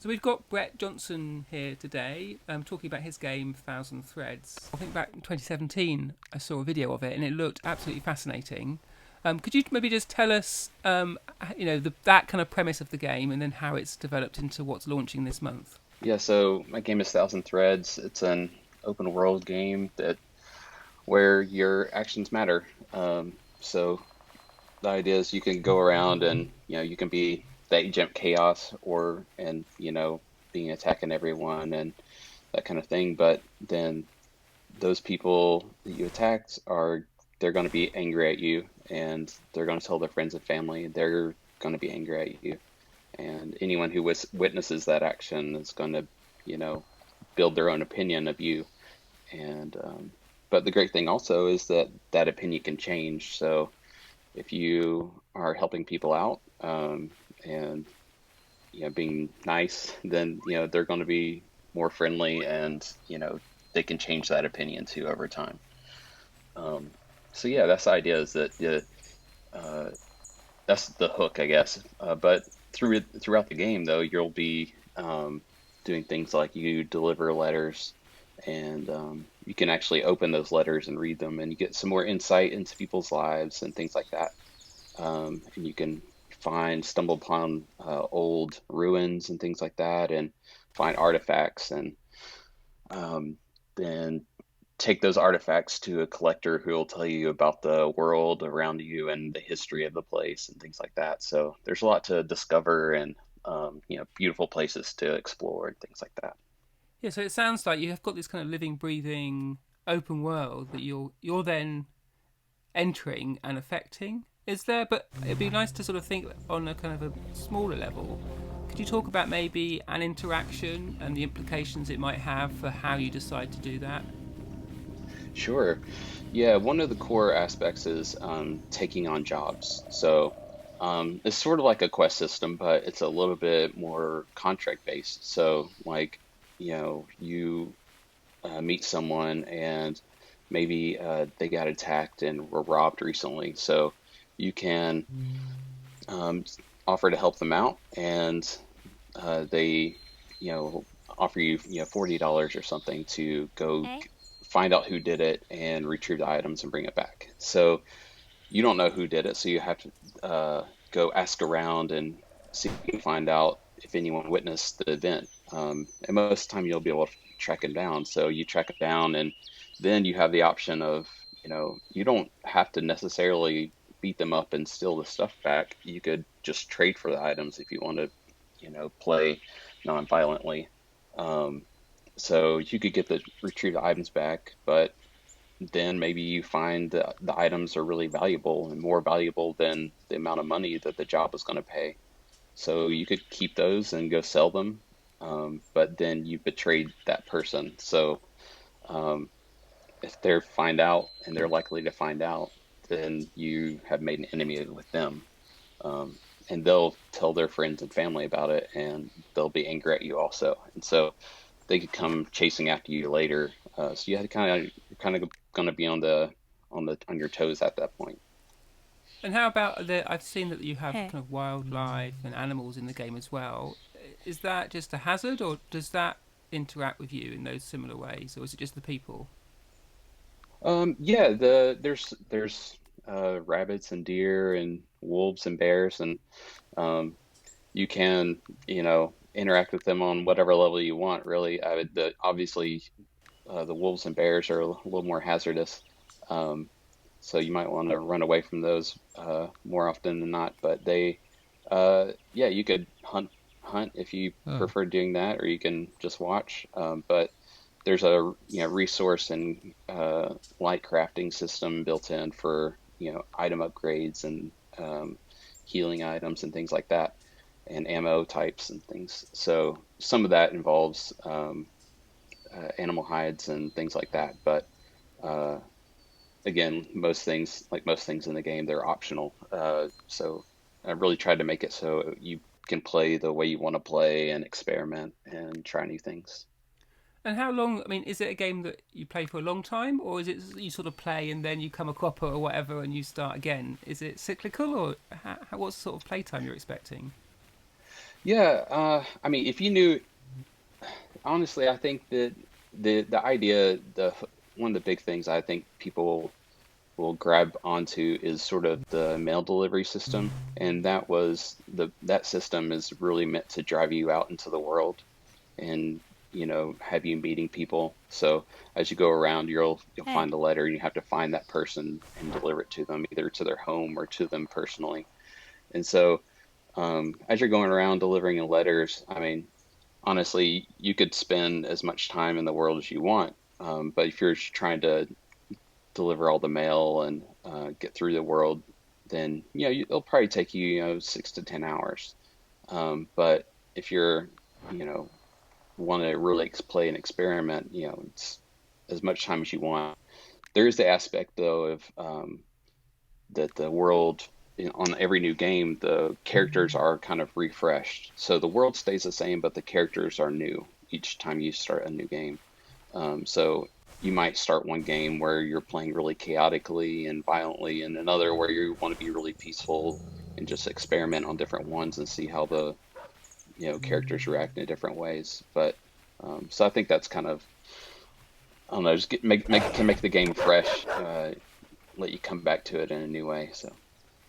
So we've got Brett Johnson here today, talking about his game Thousand Threads. I think back in 2017, I saw a video of it, and it looked absolutely fascinating. Could you maybe just tell us, that kind of premise of the game, and then how it's developed into what's launching this month? Yeah, so my game is Thousand Threads. It's an open world game that where your actions matter. So the idea is you can go around and you can be the agent chaos or and being attacking everyone and that kind of thing. But then those people that you attacked are they're going to be angry at you and they're going to tell their friends and family. They're going to be angry at you, and anyone who witnesses that action is going to you know build their own opinion of you. And but the great thing also is that that opinion can change. So if you are helping people out and being nice, then they're going to be more friendly, and they can change that opinion too over time. Um, so yeah, that's the idea. Is that uh, that's the hook, I guess. But throughout the game, though, you'll be doing things like you deliver letters, and you can actually open those letters and read them, and you get some more insight into people's lives and things like that. And you can stumble upon old ruins and things like that, and find artifacts, and um, then take those artifacts to a collector who will tell you about the world around you and the history of the place and things like that. So there's a lot to discover, and beautiful places to explore and things like that. Yeah, so it sounds like you have got this kind of living, breathing, open world that you're then entering and affecting. Is there? But it'd be nice to sort of think on a kind of a smaller level. Could you talk about maybe an interaction and the implications it might have for how you decide to do that? Sure. Yeah, one of the core aspects is taking on jobs. So it's sort of like a quest system, but it's a little bit more contract based. So, like, you meet someone and maybe they got attacked and were robbed recently. So you can um, offer to help them out, and they, you know, offer you, $40 or something to find out who did it and retrieve the items and bring it back. So you don't know who did it, so you have to go ask around and see if you can find out if anyone witnessed the event. And most of the time you'll be able to track it down. So you track it down, and then you have the option of, you don't have to necessarily beat them up and steal the stuff back. You could just trade for the items if you want to, play non-violently. Um, so you could get the retrieve the items back, but then maybe you find that the items are really valuable and more valuable than the amount of money that the job was going to pay. So you could keep those and go sell them, but then you betrayed that person. So um, if they find out, and they're likely to find out, then you have made an enemy with them. And they'll tell their friends and family about it, and they'll be angry at you also. And so they could come chasing after you later. So you had to kind of going to be on your toes at that point. And how about the? I've seen that you have kind of wildlife and animals in the game as well. Is that just a hazard, or does that interact with you in those similar ways, or is it just the people? Yeah, there's rabbits and deer and wolves and bears, and um, you can interact with them on whatever level you want. Really, obviously the wolves and bears are a little more hazardous. Um, so you might want to run away from those more often than not. But yeah, you could hunt if you Oh. prefer doing that, or you can just watch. But there's a resource and light crafting system built in for item upgrades and healing items and things like that, and ammo types and things. So some of that involves animal hides and things like that. But uh, again, most things in the game, they're optional. So I really tried to make it so you can play the way you want to play and experiment and try new things. And how long? I mean, is it a game that you play for a long time, or is it you sort of play and then you come a cropper or whatever and you start again? Is it cyclical, or what's the sort of playtime you're expecting? Yeah, I mean, if you knew, honestly, I think that the idea, the one of the big things I think people will grab onto is sort of the mail delivery system, and that system is really meant to drive you out into the world and have you meeting people. So as you go around, you'll Hey. find a letter, and you have to find that person and deliver it to them, either to their home or to them personally. And so as you're going around delivering letters, I mean, honestly, you could spend as much time in the world as you want. But if you're just trying to deliver all the mail and get through the world, then it'll probably take you 6 to 10 hours. But if you're you know want to really play an experiment, it's as much time as you want. There is the aspect though of that the world on every new game, the characters are kind of refreshed. So the world stays the same, but the characters are new each time you start a new game. So you might start one game where you're playing really chaotically and violently, and another where you want to be really peaceful and just experiment on different ones and see how the characters react in different ways. But so I think that's kind of, I don't know, just can make the game fresh, let you come back to it in a new way. So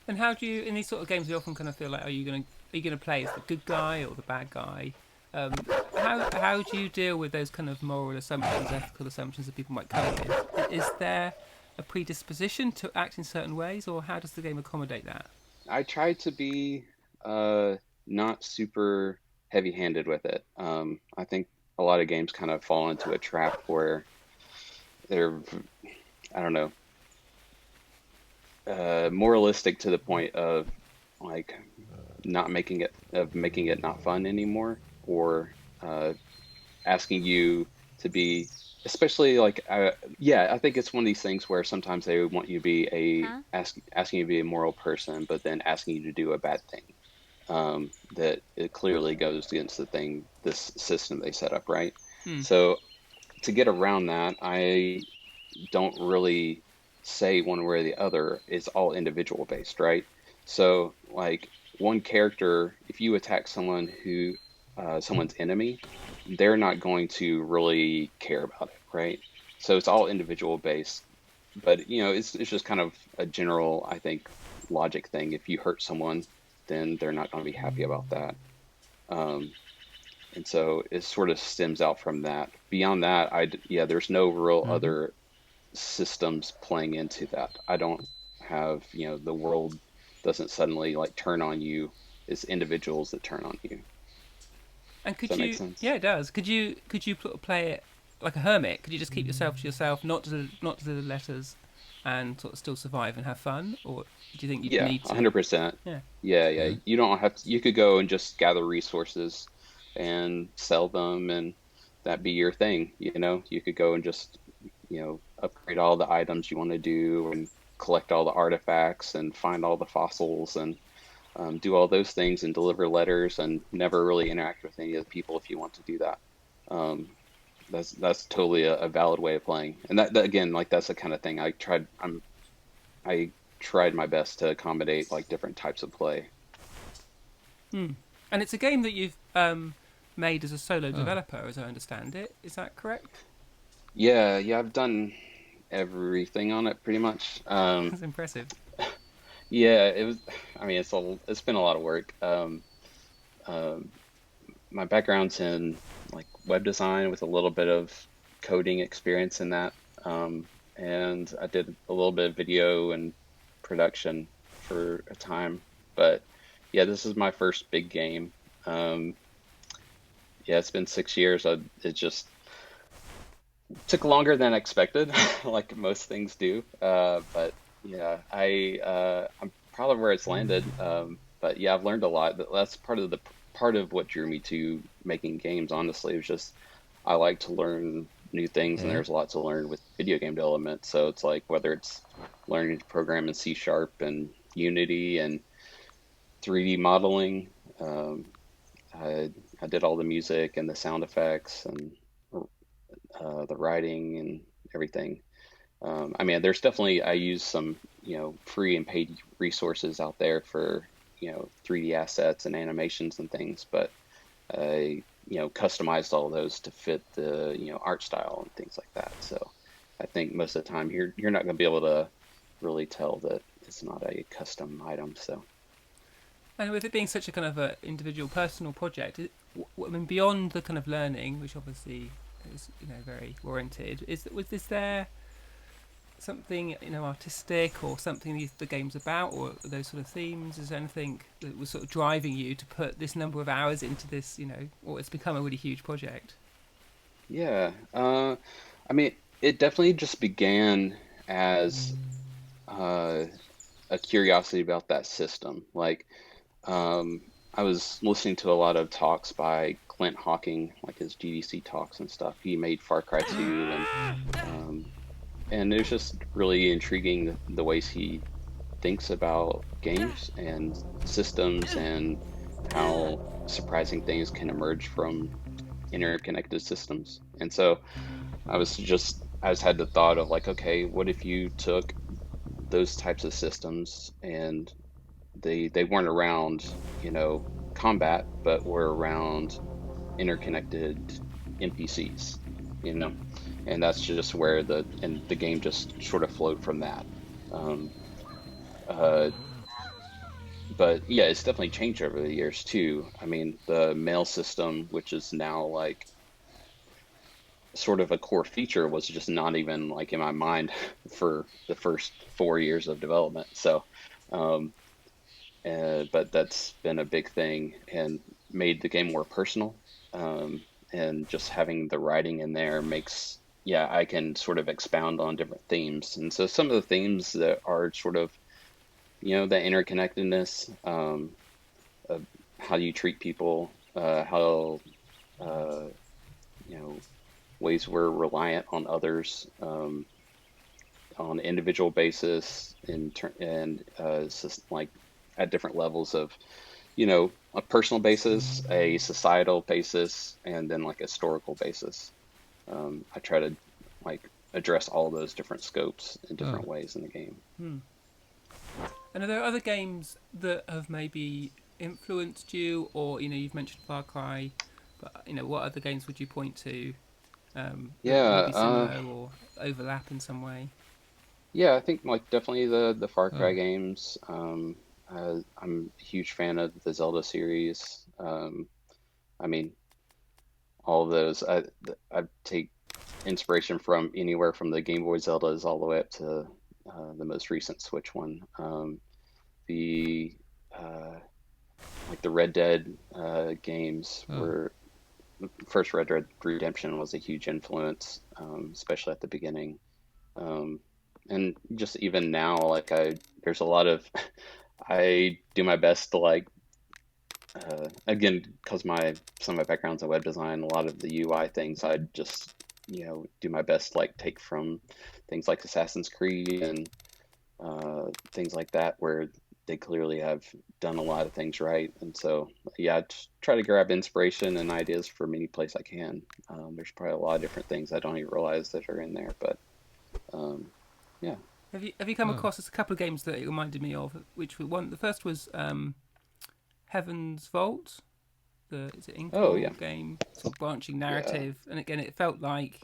And how do you, in these sort of games, you often kind of feel like, are you gonna play as the good guy or the bad guy? How do you deal with those kind of moral assumptions, ethical assumptions that people might come with? Is there a predisposition to act in certain ways, or how does the game accommodate that? I try to be uh, not super heavy-handed with it. I think a lot of games kind of fall into a trap where they're, I don't know, moralistic to the point of like not making it not fun anymore, or asking you to be, especially like yeah, I think it's one of these things where sometimes they want you to be Huh? asking you to be a moral person, but then asking you to do a bad thing, that it clearly goes against this system they set up, right? Hmm. So to get around that, I don't really say one way or the other. It's all individual based, right? So like one character, if you attack someone's enemy, they're not going to really care about it, right? So it's all individual based. But it's just kind of a general, I think, logic thing. If you hurt someone, then they're not going to be happy about that. Um, and so it sort of stems out from that. Beyond that, yeah, there's no real Mm-hmm. other systems playing into that. I don't have, the world doesn't suddenly like turn on you. It's individuals that turn on you. And Does could that make you? sense? Yeah, it does. Could you play it like a hermit? Could you just keep yourself to yourself, not to the letters, and sort of still survive and have fun? Or do you think you'd Yeah, need to? 100%. Yeah. Yeah, yeah. You don't have to, you could go and just gather resources and sell them, and that be your thing, You could go and just, upgrade all the items you want to do and collect all the artifacts and find all the fossils and do all those things and deliver letters and never really interact with any of the people if you want to do that. Um, that's totally a valid way of playing. And that again, like that's the kind of thing I tried my best to accommodate like different types of play. Hmm. And it's a game that you've made as a solo developer, as I understand it. Is that correct? Yeah, yeah, I've done everything on it pretty much. That's impressive. Yeah, it was. I mean, it's been a lot of work. Um, my background's in like web design with a little bit of coding experience in that. And I did a little bit of video and production for a time. But yeah, this is my first big game. Um, yeah, it's been 6 years. It just took longer than expected, like most things do. But yeah, I'm proud of where it's landed. But yeah, I've learned a lot. That's part of what drew me to making games. Honestly, it was just I like to learn new things, and there's a lot to learn with video game development. So it's like whether it's learning to program in C sharp and Unity and 3D modeling. Um, I did all the music and the sound effects and the writing and everything. I mean, there's definitely I use some free and paid resources out there for 3D assets and animations and things, but I customized all those to fit the art style and things like that. So I think most of the time you're not going to be able to really tell that it's not a custom item. So And with it being such a kind of a individual, personal project, I mean, beyond the kind of learning, which obviously is very warranted, is there something artistic or something the game's about, or those sort of themes? Is there anything that was sort of driving you to put this number of hours into this, or it's become a really huge project? yeah, I mean, it definitely just began as uh, a curiosity about that system. Like, I was listening to a lot of talks by Clint Hawking, like his GDC talks and stuff. He made Far Cry 2, um, and it was just really intriguing the ways he thinks about games and systems and how surprising things can emerge from interconnected systems. And so I just had the thought of like, okay, what if you took those types of systems and they weren't around, combat, but were around interconnected NPCs, you know, and that's just where the game just sort of flowed from that. Um, uh, but yeah, it's definitely changed over the years too. I mean, the mail system, which is now like sort of a core feature, was just not even like in my mind for the first 4 years of development. So, um, but that's been a big thing and made the game more personal. Um, and just having the writing in there makes, yeah, I can sort of expound on different themes. And so some of the themes that are sort of, the interconnectedness, of how you treat people, how, uh, you know, ways we're reliant on others, on an individual basis and like at different levels of a personal basis, a societal basis, and then like a historical basis. I try to like address all those different scopes in different ways in the game. Hmm. And are there other games that have maybe influenced you, or you've mentioned Far Cry, but what other games would you point to that may Yeah, be similar or overlap in some way? yeah, I think like definitely the Far Cry games. I'm a huge fan of the Zelda series. I mean, all of those. I take inspiration from anywhere from the Game Boy Zeldas all the way up to the most recent Switch one. The uh, like the Red Dead games were first Red Dead Redemption was a huge influence, especially at the beginning. Um, and just even now, like there's a lot of I do my best to like again, because some of my background's in web design, a lot of the UI things I just do my best to like take from things like Assassin's Creed and things like that, where they clearly have done a lot of things right. And so yeah, I just try to grab inspiration and ideas from any place I can. There's probably a lot of different things I don't even realize that are in there, but um, yeah. Have you come across a couple of games that it reminded me of? Which were one, the first was Heaven's Vault, the is it Oh yeah, Inkwell game, sort of branching yeah, narrative, and again it felt like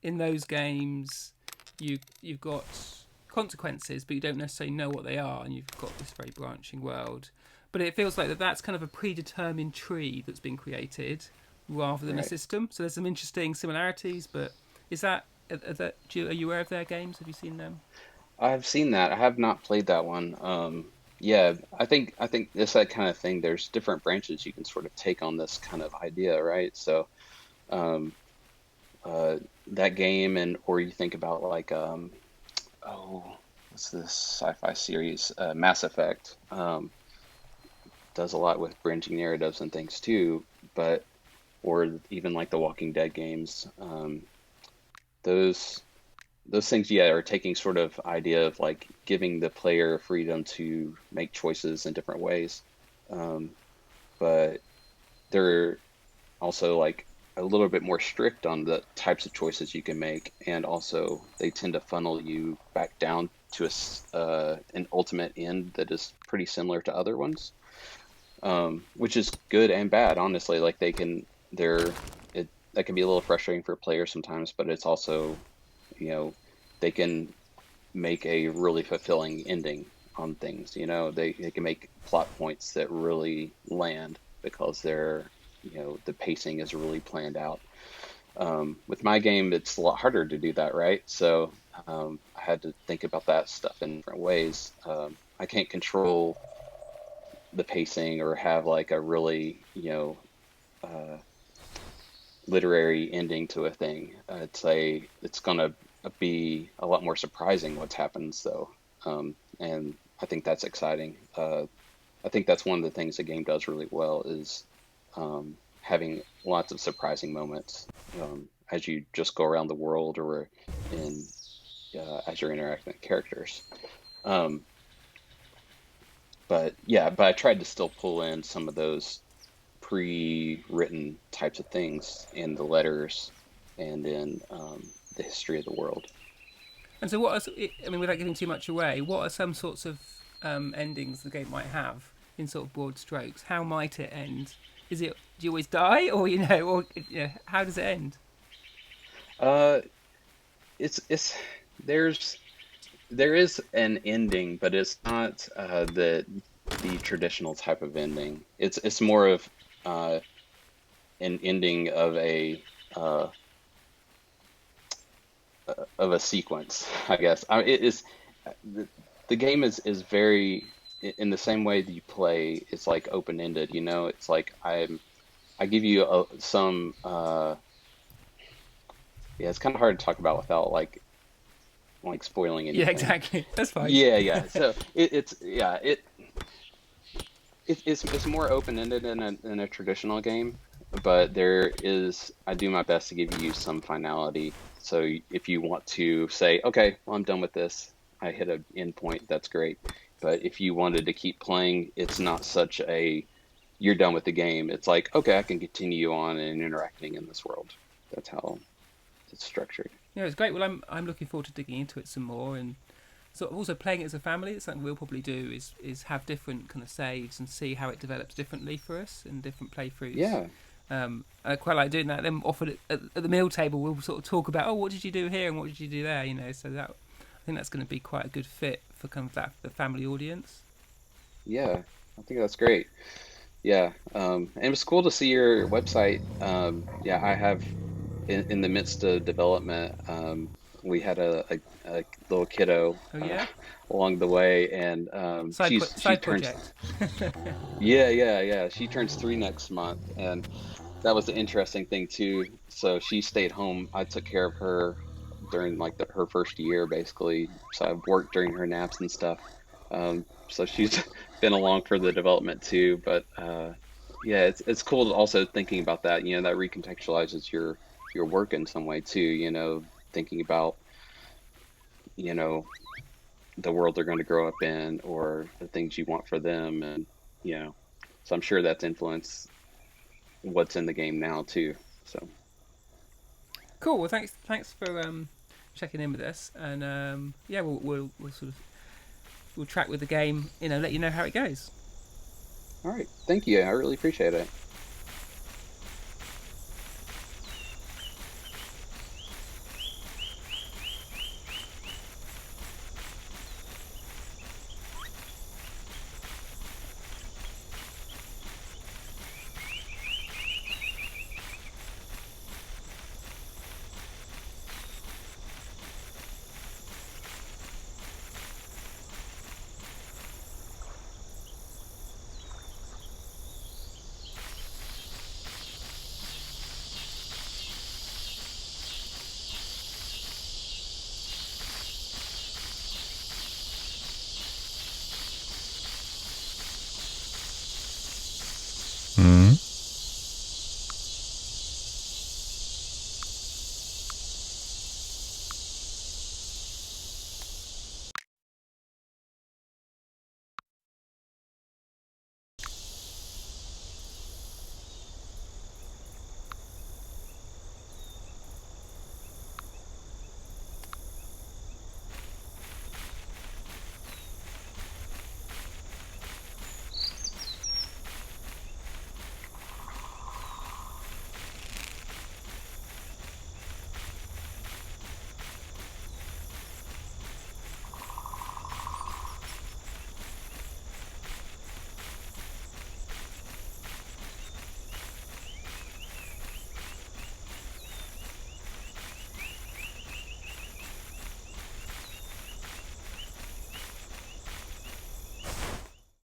in those games you've got consequences, but you don't necessarily know what they are, and you've got this very branching world. But it feels like that's kind of a predetermined tree that's been created rather than a right. system. So there's some interesting similarities. But is that are you aware of their games? Have you seen them? I've seen that. I have not played that one. Yeah, I think it's that kind of thing. There's different branches you can sort of take on this kind of idea, right? So, um, uh, that game, and or you think about like, oh, what's this sci-fi series? Mass Effect, does a lot with branching narratives and things too. But or even like the Walking Dead games, those those things, yeah, are taking sort of idea of like giving the player freedom to make choices in different ways. Um, but they're also like a little bit more strict on the types of choices you can make, and also they tend to funnel you back down to an ultimate end that is pretty similar to other ones, which is good and bad, honestly. Like that can be a little frustrating for players sometimes, but it's also, you know, they can make a really fulfilling ending on things. They can make plot points that really land because the pacing is really planned out. With my game, it's a lot harder to do that, right? So I had to think about that stuff in different ways. I can't control the pacing or have like a really, uh, literary ending to a thing. It's gonna be a lot more surprising what happens though, and I think that's exciting. I think that's one of the things the game does really well is having lots of surprising moments as you just go around the world or in as you're interacting with characters. Um, but yeah, but I tried to still pull in some of those pre-written types of things in the letters and in the history of the world. And so, I mean, without giving too much away, what are some sorts of endings the game might have in sort of broad strokes? How might it end? Do you always die, or how does it end? Uh, it's there's there is an ending, but it's not the traditional type of ending. It's more of uh, an ending uh, of a sequence, I guess. It is the, the game is very in the same way that you play. It's like open ended. It's like I give you some. Yeah, it's kind of hard to talk about without like spoiling Yeah, anything. exactly. That's fine. Yeah, yeah. So it's yeah it's more open ended in a traditional game, but I do my best to give you some finality. So if you want to say, okay, well, I'm done with this, I hit an end point, that's great. But if you wanted to keep playing, it's not such a you're done with the game. It's like, okay, I can continue on and interacting in this world. That's how it's structured. Yeah, it's great. Well, I'm looking forward to digging into it some more, and sort of also playing it as a family. It's something we'll probably do is have different kind of saves and see how it develops differently for us in different playthroughs. Yeah, I quite like doing that. Then often at the meal table, we'll sort of talk about, oh, what did you do here and what did you do there? So that I think that's going to be quite a good fit for kind of the family audience. yeah, I think that's great. Yeah, and it was cool to see your website. Yeah, I have in the midst of development, we had a little kiddo Oh yeah, along the way, and she side turns project. yeah, yeah, yeah. She turns 3 next month, and that was the interesting thing too. So she stayed home. I took care of her during like her first year, basically. So I've worked during her naps and stuff. So she's been along for the development too. But yeah, it's cool to also thinking about that. That recontextualizes your work in some way too. Thinking about you know the world they're going to grow up in or the things you want for them, and you know. So I'm sure that's influenced what's in the game now too. So Cool. Well, thanks for checking in with us, and yeah, we'll sort of we'll track with the game. Let you know how it goes. all right, thank you. I really appreciate it.